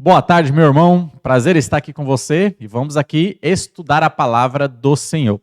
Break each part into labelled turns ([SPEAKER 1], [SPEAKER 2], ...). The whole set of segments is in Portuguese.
[SPEAKER 1] Boa tarde, meu irmão. Prazer estar aqui com você e vamos aqui estudar a palavra do Senhor.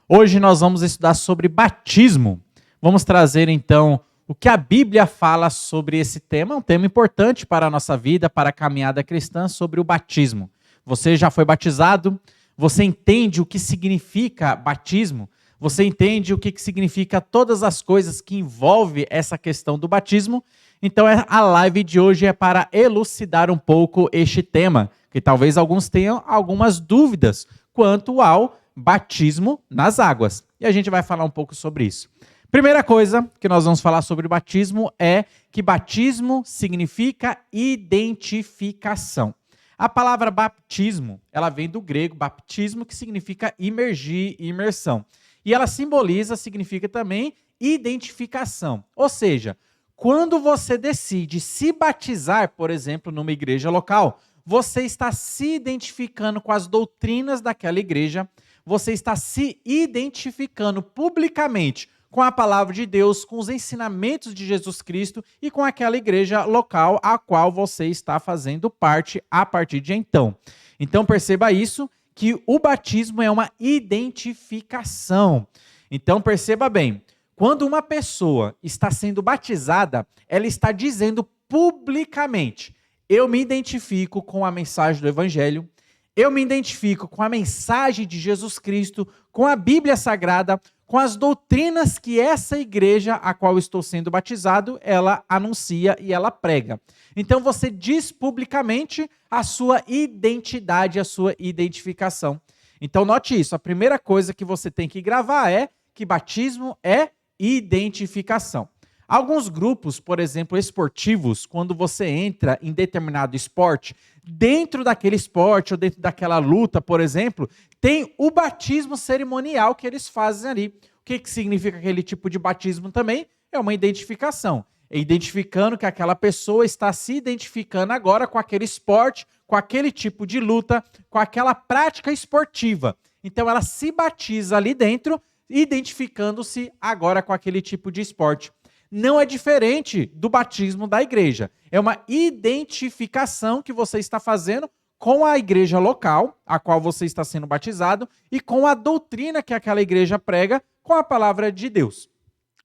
[SPEAKER 1] Hoje nós vamos estudar sobre batismo. Vamos trazer então o que a Bíblia fala sobre esse tema, um tema importante para a nossa vida, para a caminhada cristã, sobre o batismo. Você já foi batizado? Você entende o que significa batismo? Você entende o que significa todas as coisas que envolvem essa questão do batismo? Então a live de hoje é para elucidar um pouco este tema, que talvez alguns tenham algumas dúvidas quanto ao batismo nas águas. E a gente vai falar um pouco sobre isso. Primeira coisa que nós vamos falar sobre o batismo é que batismo significa identificação. A palavra batismo, ela vem do grego baptismo, que significa imergir, imersão. E ela significa também identificação. Ou seja, quando você decide se batizar, por exemplo, numa igreja local, você está se identificando com as doutrinas daquela igreja, você está se identificando publicamente com a palavra de Deus, com os ensinamentos de Jesus Cristo e com aquela igreja local a qual você está fazendo parte a partir de então. Então perceba isso, que o batismo é uma identificação. Então perceba bem, quando uma pessoa está sendo batizada, ela está dizendo publicamente: eu me identifico com a mensagem do Evangelho, eu me identifico com a mensagem de Jesus Cristo, com a Bíblia Sagrada, com as doutrinas que essa igreja a qual estou sendo batizado, ela anuncia e ela prega. Então você diz publicamente a sua identidade, a sua identificação. Então note isso, a primeira coisa que você tem que gravar é que batismo é identificação. Alguns grupos, por exemplo, esportivos, quando você entra em determinado esporte, dentro daquele esporte ou dentro daquela luta, por exemplo, tem o batismo cerimonial que eles fazem ali. O que significa aquele tipo de batismo também? É uma identificação. É identificando que aquela pessoa está se identificando agora com aquele esporte, com aquele tipo de luta, com aquela prática esportiva. Então ela se batiza ali dentro, identificando-se agora com aquele tipo de esporte. Não é diferente do batismo da igreja. É uma identificação que você está fazendo com a igreja local, a qual você está sendo batizado, e com a doutrina que aquela igreja prega com a palavra de Deus.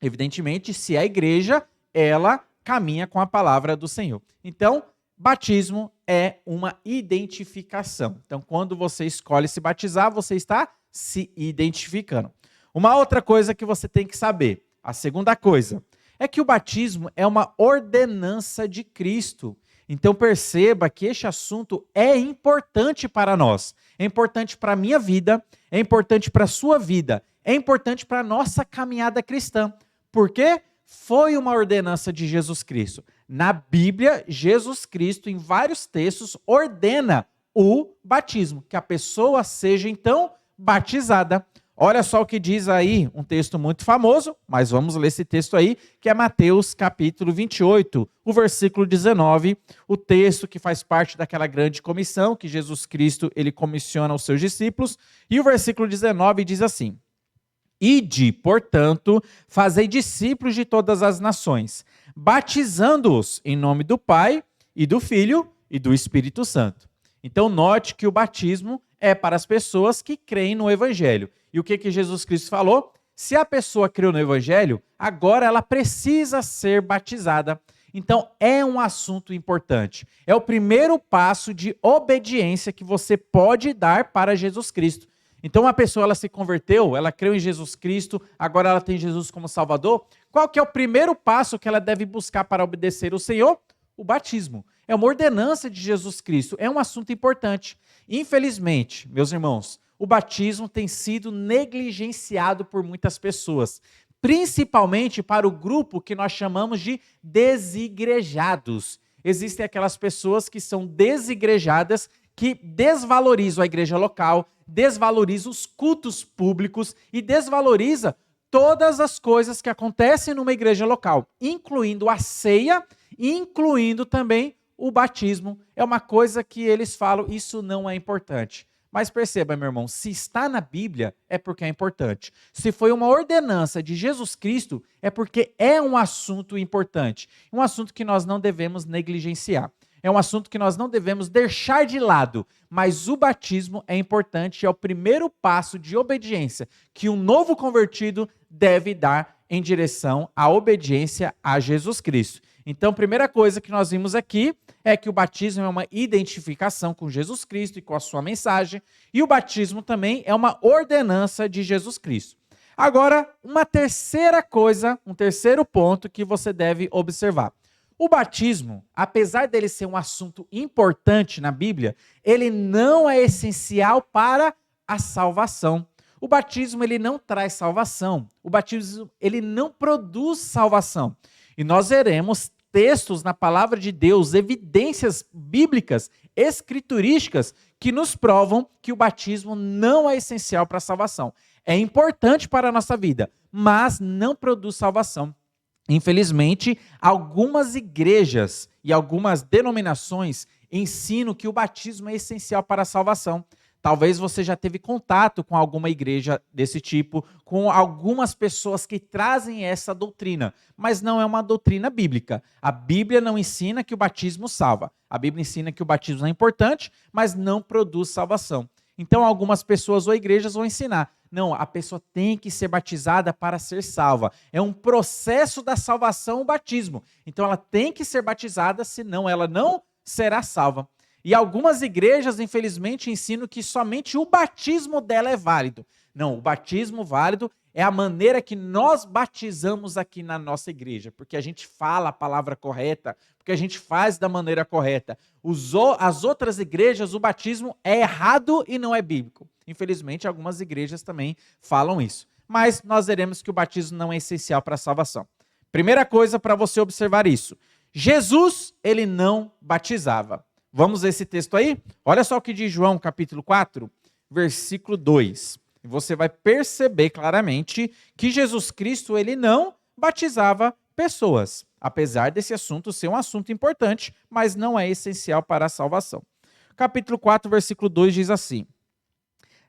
[SPEAKER 1] Evidentemente, se a igreja, ela caminha com a palavra do Senhor. Então, batismo é uma identificação. Então, quando você escolhe se batizar, você está se identificando. Uma outra coisa que você tem que saber, a segunda coisa, é que o batismo é uma ordenança de Cristo. Então perceba que este assunto é importante para nós. É importante para a minha vida, é importante para a sua vida, é importante para a nossa caminhada cristã. Por quê? Foi uma ordenança de Jesus Cristo. Na Bíblia, Jesus Cristo, em vários textos, ordena o batismo, que a pessoa seja então batizada. Olha só o que diz aí, um texto muito famoso, mas vamos ler esse texto aí, que é Mateus capítulo 28, o versículo 19, o texto que faz parte daquela grande comissão que Jesus Cristo ele comissiona aos seus discípulos, e o versículo 19 diz assim: Ide, portanto, fazei discípulos de todas as nações, batizando-os em nome do Pai e do Filho e do Espírito Santo. Então note que o batismo é para as pessoas que creem no Evangelho. E o que Jesus Cristo falou? Se a pessoa creu no Evangelho, agora ela precisa ser batizada. Então é um assunto importante. É o primeiro passo de obediência que você pode dar para Jesus Cristo. Então a pessoa ela se converteu, ela creu em Jesus Cristo, agora ela tem Jesus como Salvador. Qual que é o primeiro passo que ela deve buscar para obedecer o Senhor? O batismo. É uma ordenança de Jesus Cristo, é um assunto importante. Infelizmente, meus irmãos, o batismo tem sido negligenciado por muitas pessoas, principalmente para o grupo que nós chamamos de desigrejados. Existem aquelas pessoas que são desigrejadas, que desvalorizam a igreja local, desvalorizam os cultos públicos e desvaloriza todas as coisas que acontecem numa igreja local, incluindo a ceia, incluindo também o batismo. É uma coisa que eles falam, isso não é importante. Mas perceba, meu irmão, se está na Bíblia, é porque é importante. Se foi uma ordenança de Jesus Cristo, é porque é um assunto importante. Um assunto que nós não devemos negligenciar. É um assunto que nós não devemos deixar de lado, mas o batismo é importante, é o primeiro passo de obediência que um novo convertido deve dar em direção à obediência a Jesus Cristo. Então, a primeira coisa que nós vimos aqui é que o batismo é uma identificação com Jesus Cristo e com a sua mensagem, e o batismo também é uma ordenança de Jesus Cristo. Agora, uma terceira coisa, um terceiro ponto que você deve observar. O batismo, apesar dele ser um assunto importante na Bíblia, ele não é essencial para a salvação. O batismo, ele não traz salvação. O batismo, ele não produz salvação. E nós veremos textos na palavra de Deus, evidências bíblicas, escriturísticas, que nos provam que o batismo não é essencial para a salvação. É importante para a nossa vida, mas não produz salvação. Infelizmente, algumas igrejas e algumas denominações ensinam que o batismo é essencial para a salvação. Talvez você já teve contato com alguma igreja desse tipo, com algumas pessoas que trazem essa doutrina, mas não é uma doutrina bíblica. A Bíblia não ensina que o batismo salva. A Bíblia ensina que o batismo é importante, mas não produz salvação. Então, algumas pessoas ou igrejas vão ensinar: não, a pessoa tem que ser batizada para ser salva. É um processo da salvação o batismo. Então, ela tem que ser batizada, senão ela não será salva. E algumas igrejas, infelizmente, ensinam que somente o batismo dela é válido. Não, o batismo válido é a maneira que nós batizamos aqui na nossa igreja, porque a gente fala a palavra correta, porque a gente faz da maneira correta. As outras igrejas, o batismo é errado e não é bíblico. Infelizmente, algumas igrejas também falam isso. Mas nós veremos que o batismo não é essencial para a salvação. Primeira coisa para você observar isso: Jesus, ele não batizava. Vamos ver esse texto aí? Olha só o que diz João, capítulo 4, versículo 2. E você vai perceber claramente que Jesus Cristo, ele não batizava pessoas. Apesar desse assunto ser um assunto importante, mas não é essencial para a salvação. Capítulo 4, versículo 2 diz assim: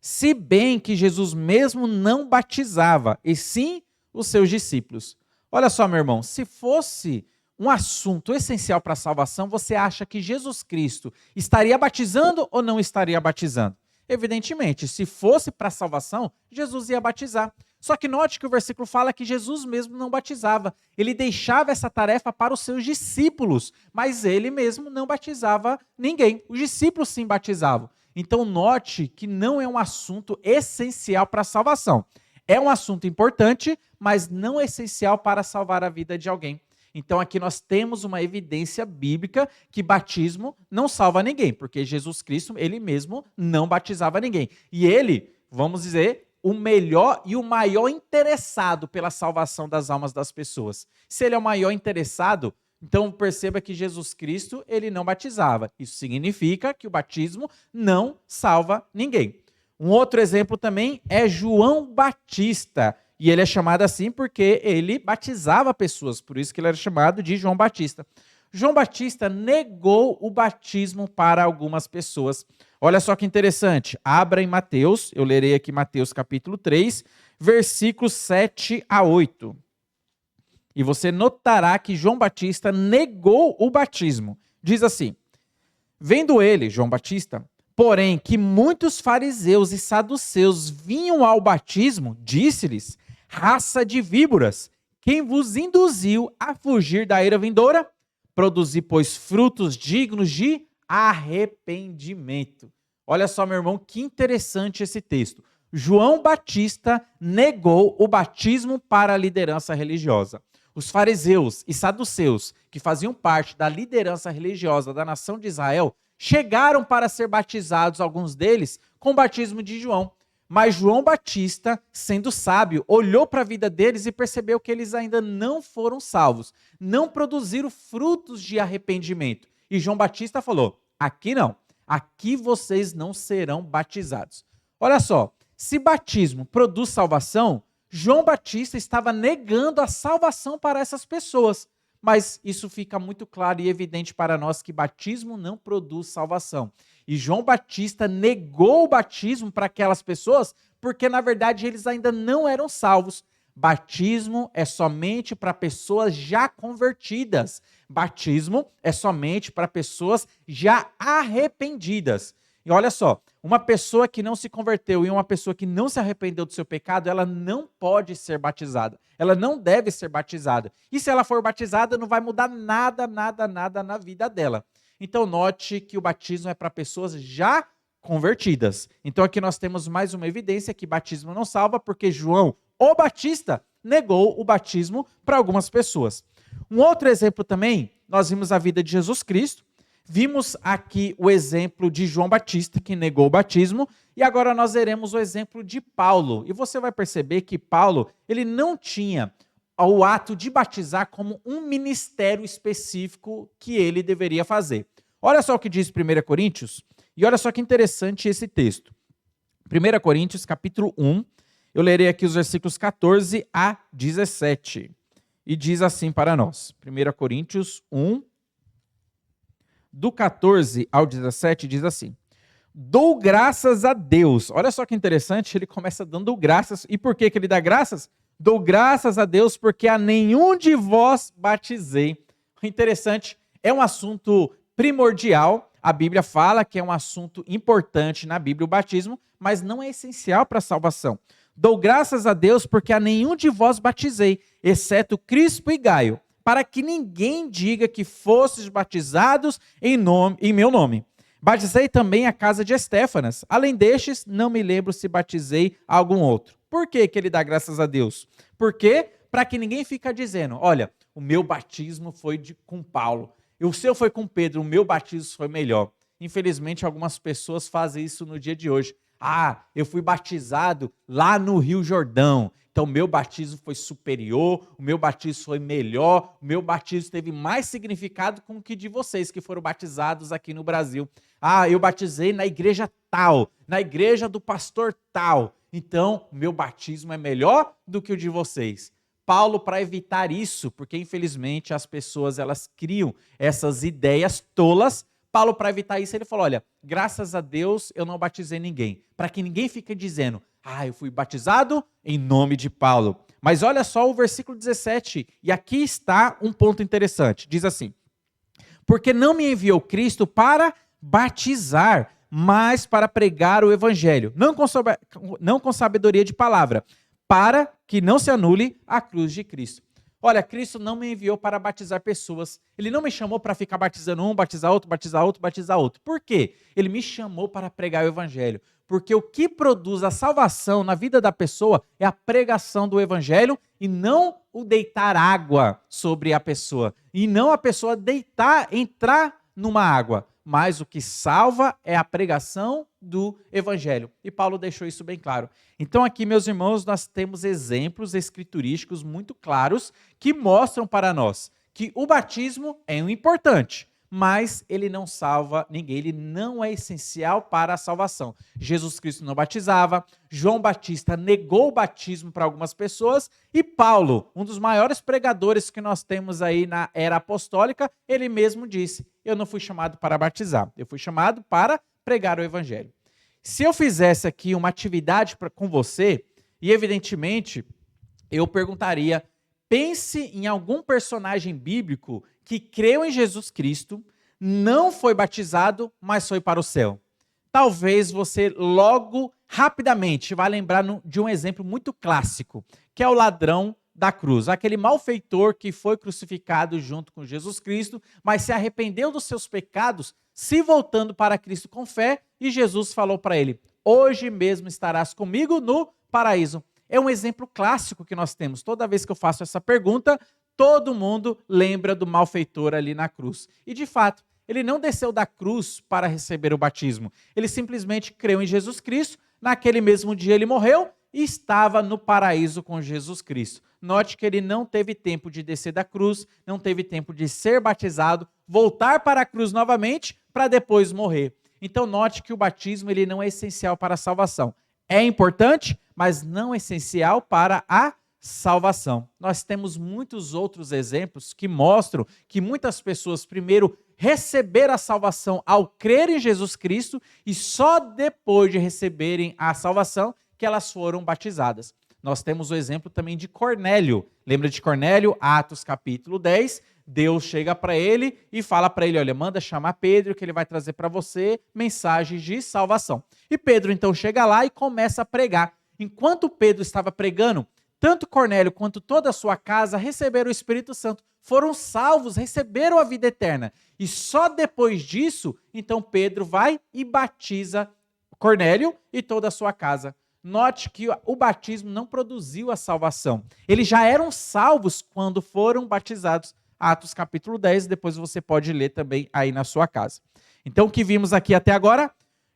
[SPEAKER 1] se bem que Jesus mesmo não batizava, e sim os seus discípulos. Olha só, meu irmão, se fosse um assunto essencial para a salvação, você acha que Jesus Cristo estaria batizando ou não estaria batizando? Evidentemente, se fosse para a salvação, Jesus ia batizar. Só que note que o versículo fala que Jesus mesmo não batizava. Ele deixava essa tarefa para os seus discípulos, mas ele mesmo não batizava ninguém. Os discípulos sim batizavam. Então note que não é um assunto essencial para a salvação. É um assunto importante, mas não essencial para salvar a vida de alguém. Então aqui nós temos uma evidência bíblica que batismo não salva ninguém, porque Jesus Cristo, ele mesmo não batizava ninguém. E ele, vamos dizer, o melhor e o maior interessado pela salvação das almas das pessoas. Se ele é o maior interessado, então perceba que Jesus Cristo, ele não batizava. Isso significa que o batismo não salva ninguém. Um outro exemplo também é João Batista. E ele é chamado assim porque ele batizava pessoas, por isso que ele era chamado de João Batista. João Batista negou o batismo para algumas pessoas. Olha só que interessante, abra em Mateus, eu lerei aqui Mateus capítulo 3, versículos 7 a 8. E você notará que João Batista negou o batismo. Diz assim: vendo ele, João Batista, porém que muitos fariseus e saduceus vinham ao batismo, disse-lhes: raça de víboras, quem vos induziu a fugir da ira vindoura? Produzi, pois, frutos dignos de arrependimento. Olha só, meu irmão, que interessante esse texto. João Batista negou o batismo para a liderança religiosa. Os fariseus e saduceus, que faziam parte da liderança religiosa da nação de Israel, chegaram para ser batizados, alguns deles, com o batismo de João. Mas João Batista, sendo sábio, olhou para a vida deles e percebeu que eles ainda não foram salvos, não produziram frutos de arrependimento. E João Batista falou: aqui não, aqui vocês não serão batizados. Olha só, se batismo produz salvação, João Batista estava negando a salvação para essas pessoas. Mas isso fica muito claro e evidente para nós que batismo não produz salvação. E João Batista negou o batismo para aquelas pessoas porque, na verdade, eles ainda não eram salvos. Batismo é somente para pessoas já convertidas. Batismo é somente para pessoas já arrependidas. E olha só, uma pessoa que não se converteu e uma pessoa que não se arrependeu do seu pecado, ela não pode ser batizada. Ela não deve ser batizada. E se ela for batizada, não vai mudar nada na vida dela. Então note que o batismo é para pessoas já convertidas. Então aqui nós temos mais uma evidência que batismo não salva, porque João, o Batista, negou o batismo para algumas pessoas. Um outro exemplo também, nós vimos a vida de Jesus Cristo, vimos aqui o exemplo de João Batista, que negou o batismo, e agora nós veremos o exemplo de Paulo. E você vai perceber que Paulo, ele não tinha o ato de batizar como um ministério específico que ele deveria fazer. Olha só o que diz 1 Coríntios, e olha só que interessante esse texto. 1 Coríntios, capítulo 1, eu lerei aqui os versículos 14 a 17. E diz assim para nós, 1 Coríntios 1, do 14 ao 17, diz assim: dou graças a Deus. Olha só que interessante, ele começa dando graças. E por que ele dá graças? Dou graças a Deus porque a nenhum de vós batizei. Interessante, é um assunto primordial. A Bíblia fala que é um assunto importante na Bíblia, o batismo, mas não é essencial para a salvação. Dou graças a Deus porque a nenhum de vós batizei, exceto Crispo e Gaio, para que ninguém diga que fostes batizados em meu nome. Batizei também a casa de Estéfanas. Além destes, não me lembro se batizei algum outro. Por que ele dá graças a Deus? Porque para que ninguém fique dizendo, olha, o meu batismo foi com Paulo, o seu foi com Pedro, o meu batismo foi melhor. Infelizmente, algumas pessoas fazem isso no dia de hoje. Ah, eu fui batizado lá no Rio Jordão, então o meu batismo foi superior, o meu batismo foi melhor, o meu batismo teve mais significado com o que de vocês que foram batizados aqui no Brasil. Ah, eu batizei na igreja tal, na igreja do pastor tal, então o meu batismo é melhor do que o de vocês. Paulo, para evitar isso, porque infelizmente as pessoas elas criam essas ideias tolas, Paulo, para evitar isso, ele falou, olha, graças a Deus eu não batizei ninguém, para que ninguém fique dizendo, eu fui batizado em nome de Paulo. Mas olha só o versículo 17, e aqui está um ponto interessante, diz assim, porque não me enviou Cristo para batizar, mas para pregar o evangelho, não com sabedoria de palavra, para que não se anule a cruz de Cristo. Olha, Cristo não me enviou para batizar pessoas. Ele não me chamou para ficar batizando um, batizar outro, batizar outro, batizar outro. Por quê? Ele me chamou para pregar o evangelho. Porque o que produz a salvação na vida da pessoa é a pregação do evangelho e não o deitar água sobre a pessoa. E não a pessoa entrar numa água. Mas o que salva é a pregação do evangelho. E Paulo deixou isso bem claro. Então aqui, meus irmãos, nós temos exemplos escriturísticos muito claros que mostram para nós que o batismo é um importante, mas ele não salva ninguém, ele não é essencial para a salvação. Jesus Cristo não batizava, João Batista negou o batismo para algumas pessoas e Paulo, um dos maiores pregadores que nós temos aí na era apostólica, ele mesmo disse, eu não fui chamado para batizar, eu fui chamado para pregar o evangelho. Se eu fizesse aqui uma atividade com você, e evidentemente eu perguntaria, pense em algum personagem bíblico que creu em Jesus Cristo, não foi batizado, mas foi para o céu. Talvez você logo, rapidamente, vai lembrar de um exemplo muito clássico, que é o ladrão da cruz, aquele malfeitor que foi crucificado junto com Jesus Cristo, mas se arrependeu dos seus pecados, se voltando para Cristo com fé, e Jesus falou para ele, hoje mesmo estarás comigo no paraíso. É um exemplo clássico que nós temos. Toda vez que eu faço essa pergunta, todo mundo lembra do malfeitor ali na cruz. E de fato, ele não desceu da cruz para receber o batismo. Ele simplesmente creu em Jesus Cristo, naquele mesmo dia ele morreu e estava no paraíso com Jesus Cristo. Note que ele não teve tempo de descer da cruz, não teve tempo de ser batizado, voltar para a cruz novamente para depois morrer. Então note que o batismo ele não é essencial para a salvação. É importante, mas não essencial para a salvação. Nós temos muitos outros exemplos que mostram que muitas pessoas primeiro receberam a salvação ao crer em Jesus Cristo e só depois de receberem a salvação que elas foram batizadas. Nós temos o exemplo também de Cornélio. Lembra de Cornélio? Atos capítulo 10. Deus chega para ele e fala para ele, olha, manda chamar Pedro que ele vai trazer para você mensagens de salvação. E Pedro então chega lá e começa a pregar. Enquanto Pedro estava pregando, tanto Cornélio quanto toda a sua casa receberam o Espírito Santo, foram salvos, receberam a vida eterna. E só depois disso, então Pedro vai e batiza Cornélio e toda a sua casa. Note que o batismo não produziu a salvação. Eles já eram salvos quando foram batizados. Atos capítulo 10, depois você pode ler também aí na sua casa. Então o que vimos aqui até agora,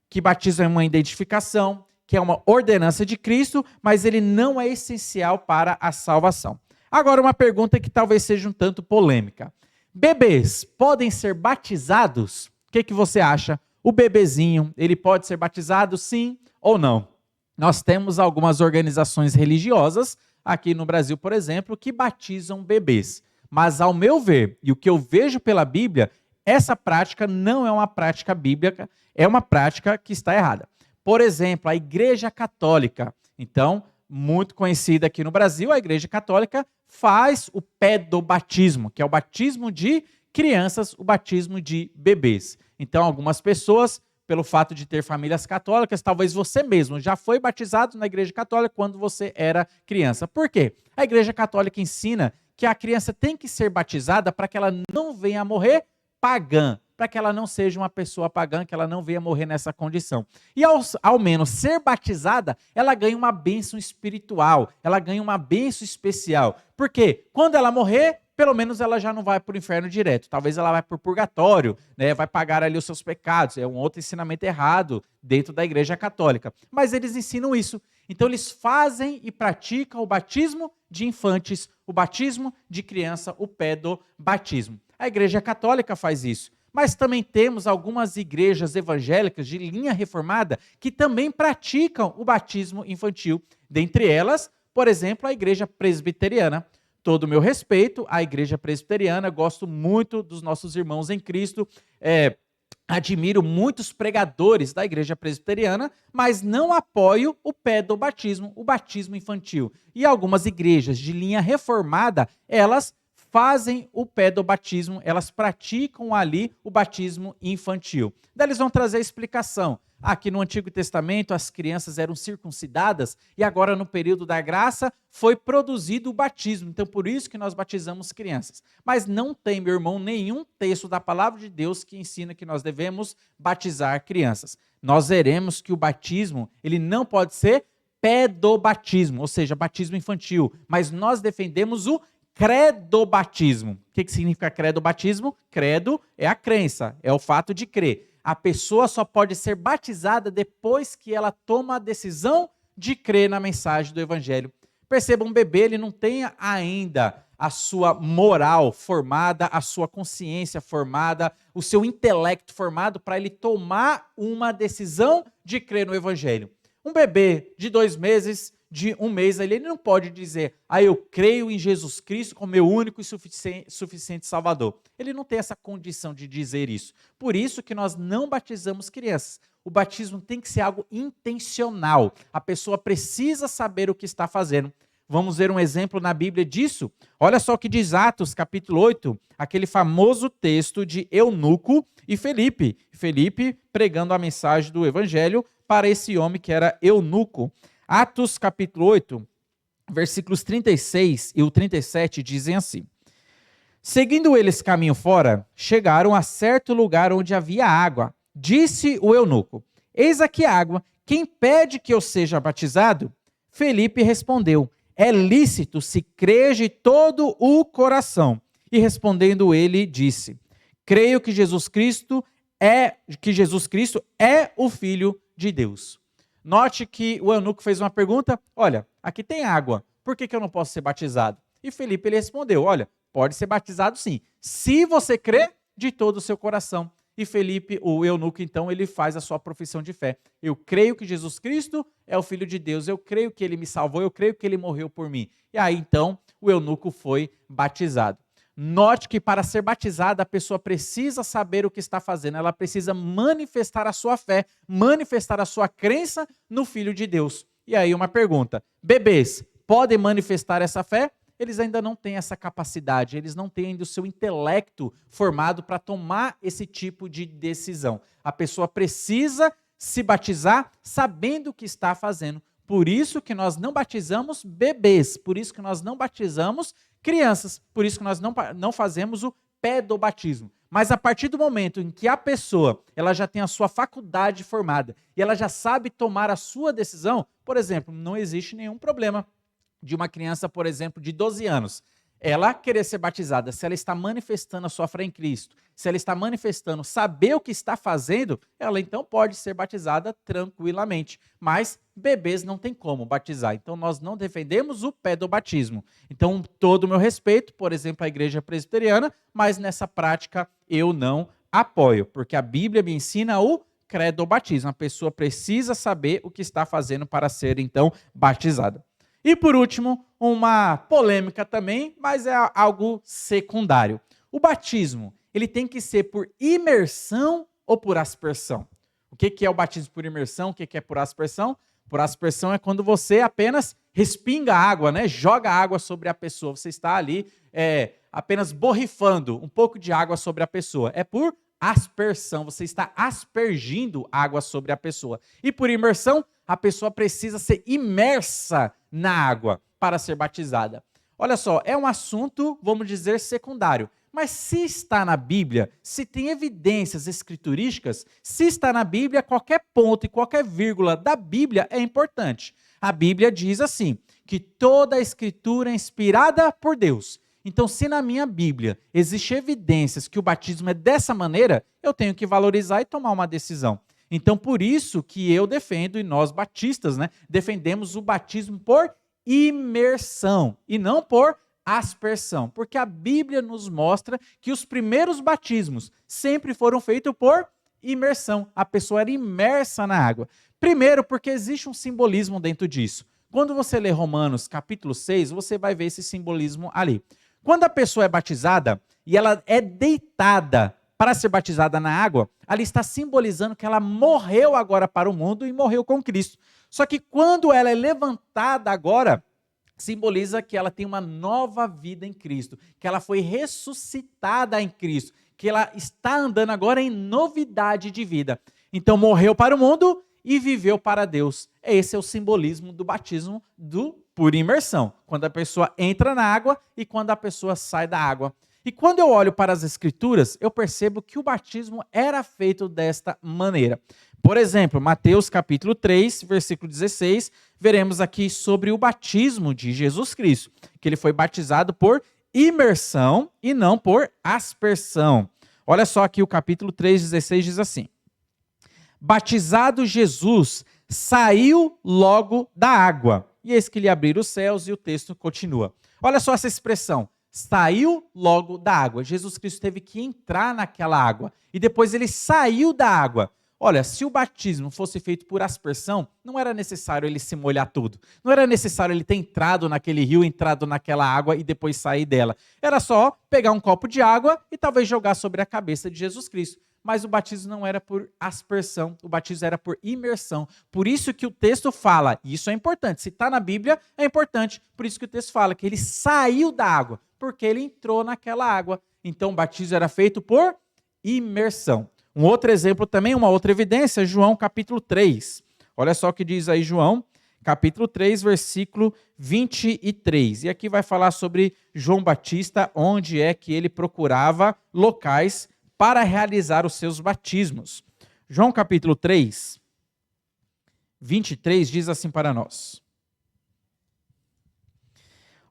[SPEAKER 1] que batismo é uma identificação, que é uma ordenança de Cristo, mas ele não é essencial para a salvação. Agora uma pergunta que talvez seja um tanto polêmica. Bebês podem ser batizados? O que você acha? O bebezinho, ele pode ser batizado sim ou não? Nós temos algumas organizações religiosas, aqui no Brasil, por exemplo, que batizam bebês. Mas, ao meu ver, e o que eu vejo pela Bíblia, essa prática não é uma prática bíblica, é uma prática que está errada. Por exemplo, a Igreja Católica, então, muito conhecida aqui no Brasil, a Igreja Católica faz o pedobatismo, que é o batismo de crianças, o batismo de bebês. Então, algumas pessoas, pelo fato de ter famílias católicas, talvez você mesmo já foi batizado na Igreja Católica quando você era criança. Por quê? A Igreja Católica ensina que a criança tem que ser batizada para que ela não venha a morrer pagã, para que ela não seja uma pessoa pagã, que ela não venha morrer nessa condição. E ao menos ser batizada, ela ganha uma bênção espiritual, ela ganha uma bênção especial. Porque quando ela morrer, pelo menos ela já não vai para o inferno direto. Talvez ela vai para o purgatório, né? Vai pagar ali os seus pecados. É um outro ensinamento errado dentro da Igreja Católica. Mas eles ensinam isso. Então eles fazem e praticam o batismo de infantes, o batismo de criança, o pedobatismo. A Igreja Católica faz isso. Mas também temos algumas igrejas evangélicas de linha reformada que também praticam o batismo infantil. Dentre elas, por exemplo, a Igreja Presbiteriana. Todo o meu respeito à Igreja Presbiteriana, gosto muito dos nossos irmãos em Cristo, admiro muitos pregadores da Igreja Presbiteriana, mas não apoio o pedobatismo, o batismo infantil. E algumas igrejas de linha reformada, elas fazem o pedobatismo, elas praticam ali o batismo infantil. Daí eles vão trazer a explicação. Aqui no Antigo Testamento as crianças eram circuncidadas e agora no período da graça foi produzido o batismo. Então por isso que nós batizamos crianças. Mas não tem, meu irmão, nenhum texto da palavra de Deus que ensina que nós devemos batizar crianças. Nós veremos que o batismo, ele não pode ser pedobatismo, ou seja, batismo infantil, mas nós defendemos o credobatismo. O que significa credobatismo? Credo é a crença, é o fato de crer. A pessoa só pode ser batizada depois que ela toma a decisão de crer na mensagem do Evangelho. Perceba, um bebê ele não tem ainda a sua moral formada, a sua consciência formada, o seu intelecto formado para ele tomar uma decisão de crer no Evangelho. Um bebê de 2 meses, de 1 mês, ele não pode dizer, eu creio em Jesus Cristo como meu único e suficiente Salvador. Ele não tem essa condição de dizer isso. Por isso que nós não batizamos crianças. O batismo tem que ser algo intencional. A pessoa precisa saber o que está fazendo. Vamos ver um exemplo na Bíblia disso? Olha só o que diz Atos, capítulo 8, aquele famoso texto de Eunuco e Felipe. Felipe pregando a mensagem do Evangelho para esse homem que era eunuco. Atos capítulo 8, versículos 36 e o 37 dizem assim: Seguindo eles caminho fora, chegaram a certo lugar onde havia água. Disse o eunuco, eis aqui água, quem pede que eu seja batizado? Felipe respondeu, é lícito se crer de todo o coração. E respondendo ele, disse, creio que Jesus Cristo é o Filho de Deus. Note que o eunuco fez uma pergunta, olha, aqui tem água, por que eu não posso ser batizado? E Felipe ele respondeu, olha, pode ser batizado sim, se você crer de todo o seu coração. E Felipe, o eunuco, então, ele faz a sua profissão de fé. Eu creio que Jesus Cristo é o Filho de Deus, eu creio que ele me salvou, eu creio que ele morreu por mim. E aí, então, o eunuco foi batizado. Note que para ser batizada, a pessoa precisa saber o que está fazendo, ela precisa manifestar a sua fé, manifestar a sua crença no Filho de Deus. E aí uma pergunta, bebês podem manifestar essa fé, eles ainda não têm essa capacidade, eles não têm ainda o seu intelecto formado para tomar esse tipo de decisão. A pessoa precisa se batizar sabendo o que está fazendo. Por isso que nós não batizamos bebês, por isso que nós não batizamos crianças, por isso que nós não fazemos o pedobatismo. Mas a partir do momento em que a pessoa ela já tem a sua faculdade formada e ela já sabe tomar a sua decisão, por exemplo, não existe nenhum problema de uma criança, por exemplo, de 12 anos, ela querer ser batizada, se ela está manifestando a sua fé em Cristo, se ela está manifestando saber o que está fazendo, ela então pode ser batizada tranquilamente. Mas bebês não tem como batizar. Então nós não defendemos o pedobatismo. Então todo o meu respeito, por exemplo, à igreja presbiteriana, mas nessa prática eu não apoio, porque a Bíblia me ensina o credobatismo. A pessoa precisa saber o que está fazendo para ser então batizada. E por último, uma polêmica também, mas é algo secundário. O batismo, ele tem que ser por imersão ou por aspersão? O que é o batismo por imersão? O que é por aspersão? Por aspersão é quando você apenas respinga água, né? Joga água sobre a pessoa. Você está ali apenas borrifando um pouco de água sobre a pessoa. É por aspersão, você está aspergindo água sobre a pessoa. E por imersão, a pessoa precisa ser imersa na água para ser batizada. Olha só, é um assunto, vamos dizer, secundário. Mas se está na Bíblia, se tem evidências escriturísticas, se está na Bíblia, qualquer ponto e qualquer vírgula da Bíblia é importante. A Bíblia diz assim, que toda a escritura é inspirada por Deus. Então, se na minha Bíblia existem evidências que o batismo é dessa maneira, eu tenho que valorizar e tomar uma decisão. Então, por isso que eu defendo, e nós batistas, né, defendemos o batismo por imersão e não por aspersão. Porque a Bíblia nos mostra que os primeiros batismos sempre foram feitos por imersão. A pessoa era imersa na água. Primeiro, porque existe um simbolismo dentro disso. Quando você lê Romanos capítulo 6, você vai ver esse simbolismo ali. Quando a pessoa é batizada e ela é deitada para ser batizada na água, ali está simbolizando que ela morreu agora para o mundo e morreu com Cristo. Só que quando ela é levantada agora, simboliza que ela tem uma nova vida em Cristo, que ela foi ressuscitada em Cristo, que ela está andando agora em novidade de vida. Então morreu para o mundo e viveu para Deus. Esse é o simbolismo do batismo por imersão, quando a pessoa entra na água e quando a pessoa sai da água. E quando eu olho para as Escrituras, eu percebo que o batismo era feito desta maneira. Por exemplo, Mateus capítulo 3, versículo 16, veremos aqui sobre o batismo de Jesus Cristo, que ele foi batizado por imersão e não por aspersão. Olha só aqui o capítulo 3, 16 diz assim: batizado Jesus, saiu logo da água. E eis que lhe abriram os céus, e o texto continua. Olha só essa expressão, saiu logo da água. Jesus Cristo teve que entrar naquela água, e depois ele saiu da água. Olha, se o batismo fosse feito por aspersão, não era necessário ele se molhar todo. Não era necessário ele ter entrado naquele rio, entrado naquela água e depois sair dela. Era só pegar um copo de água e talvez jogar sobre a cabeça de Jesus Cristo. Mas o batismo não era por aspersão, o batismo era por imersão. Por isso que o texto fala, e isso é importante, se está na Bíblia, é importante. Por isso que o texto fala que ele saiu da água, porque ele entrou naquela água. Então o batismo era feito por imersão. Um outro exemplo também, uma outra evidência, João capítulo 3. Olha só o que diz aí João, capítulo 3, versículo 23. E aqui vai falar sobre João Batista, onde é que ele procurava locais para realizar os seus batismos. João capítulo 3, 23 diz assim para nós: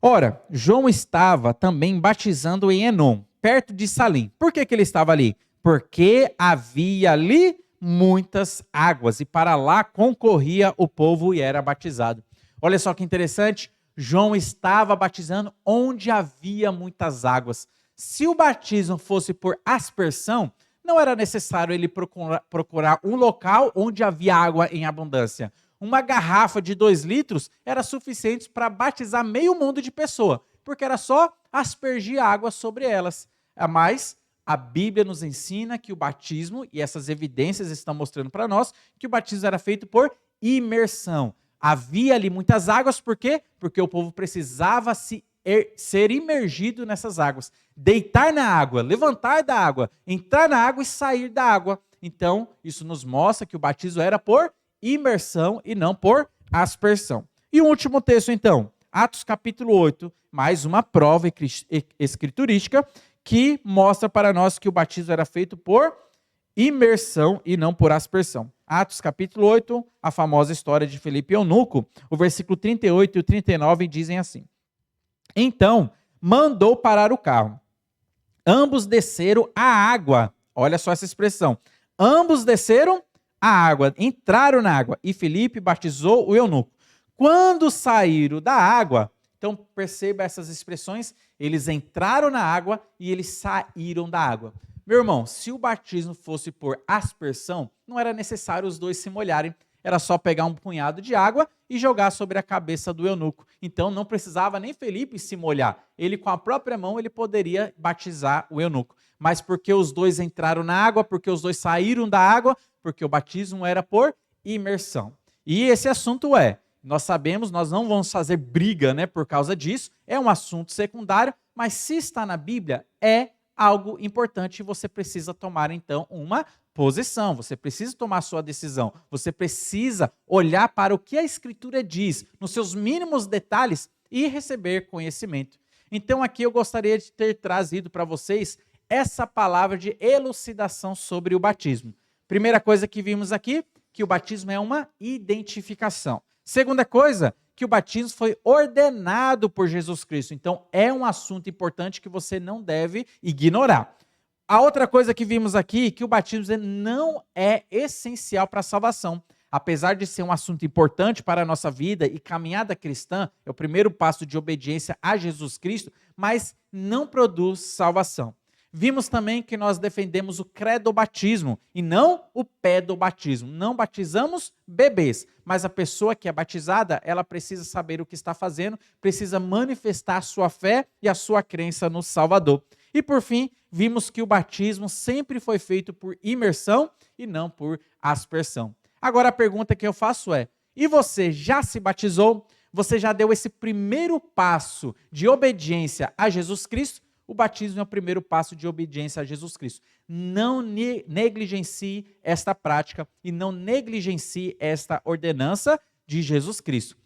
[SPEAKER 1] ora, João estava também batizando em Enom, perto de Salim. Por que ele estava ali? Porque havia ali muitas águas, e para lá concorria o povo e era batizado. Olha só que interessante, João estava batizando onde havia muitas águas. Se o batismo fosse por aspersão, não era necessário ele procurar um local onde havia água em abundância. Uma garrafa de 2 litros era suficiente para batizar meio mundo de pessoa, porque era só aspergir água sobre elas. Mas a Bíblia nos ensina que o batismo, e essas evidências estão mostrando para nós, que o batismo era feito por imersão. Havia ali muitas águas, por quê? Porque o povo precisava ser imergido nessas águas, deitar na água, levantar da água, entrar na água e sair da água. Então, isso nos mostra que o batismo era por imersão e não por aspersão. E o último texto, então, Atos capítulo 8, mais uma prova escriturística que mostra para nós que o batismo era feito por imersão e não por aspersão. Atos capítulo 8, a famosa história de Filipe e Eunuco, o versículo 38 e 39 dizem assim: Então, mandou parar o carro. Ambos desceram à água. Olha só essa expressão. Ambos desceram à água, entraram na água, e Filipe batizou o eunuco. Quando saíram da água, então perceba essas expressões, eles entraram na água e eles saíram da água. Meu irmão, se o batismo fosse por aspersão, não era necessário os dois se molharem, era só pegar um punhado de água e jogar sobre a cabeça do eunuco. Então não precisava nem Felipe se molhar. Ele com a própria mão ele poderia batizar o eunuco. Mas porque os dois entraram na água, porque os dois saíram da água, porque o batismo era por imersão. E esse assunto nós sabemos, nós não vamos fazer briga, por causa disso, é um assunto secundário, mas se está na Bíblia, é algo importante e você precisa tomar então uma posição, você precisa tomar sua decisão, você precisa olhar para o que a Escritura diz, nos seus mínimos detalhes e receber conhecimento. Então aqui eu gostaria de ter trazido para vocês essa palavra de elucidação sobre o batismo. Primeira coisa que vimos aqui, que o batismo é uma identificação. Segunda coisa, que o batismo foi ordenado por Jesus Cristo. Então, é um assunto importante que você não deve ignorar. A outra coisa que vimos aqui, que o batismo não é essencial para a salvação. Apesar de ser um assunto importante para a nossa vida e caminhada cristã, é o primeiro passo de obediência a Jesus Cristo, mas não produz salvação. Vimos também que nós defendemos o credobatismo e não o pedobatismo. Não batizamos bebês, mas a pessoa que é batizada, ela precisa saber o que está fazendo, precisa manifestar a sua fé e a sua crença no Salvador. E por fim, vimos que o batismo sempre foi feito por imersão e não por aspersão. Agora a pergunta que eu faço e você já se batizou? Você já deu esse primeiro passo de obediência a Jesus Cristo? O batismo é o primeiro passo de obediência a Jesus Cristo. Não negligencie esta prática e não negligencie esta ordenança de Jesus Cristo.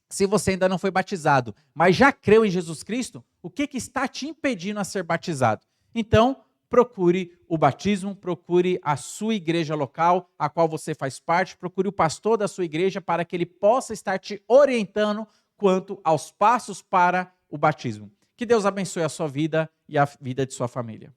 [SPEAKER 1] Se você ainda não foi batizado, mas já creu em Jesus Cristo, o que está te impedindo a ser batizado? Então, procure o batismo, procure a sua igreja local, a qual você faz parte, procure o pastor da sua igreja para que ele possa estar te orientando quanto aos passos para o batismo. Que Deus abençoe a sua vida e a vida de sua família.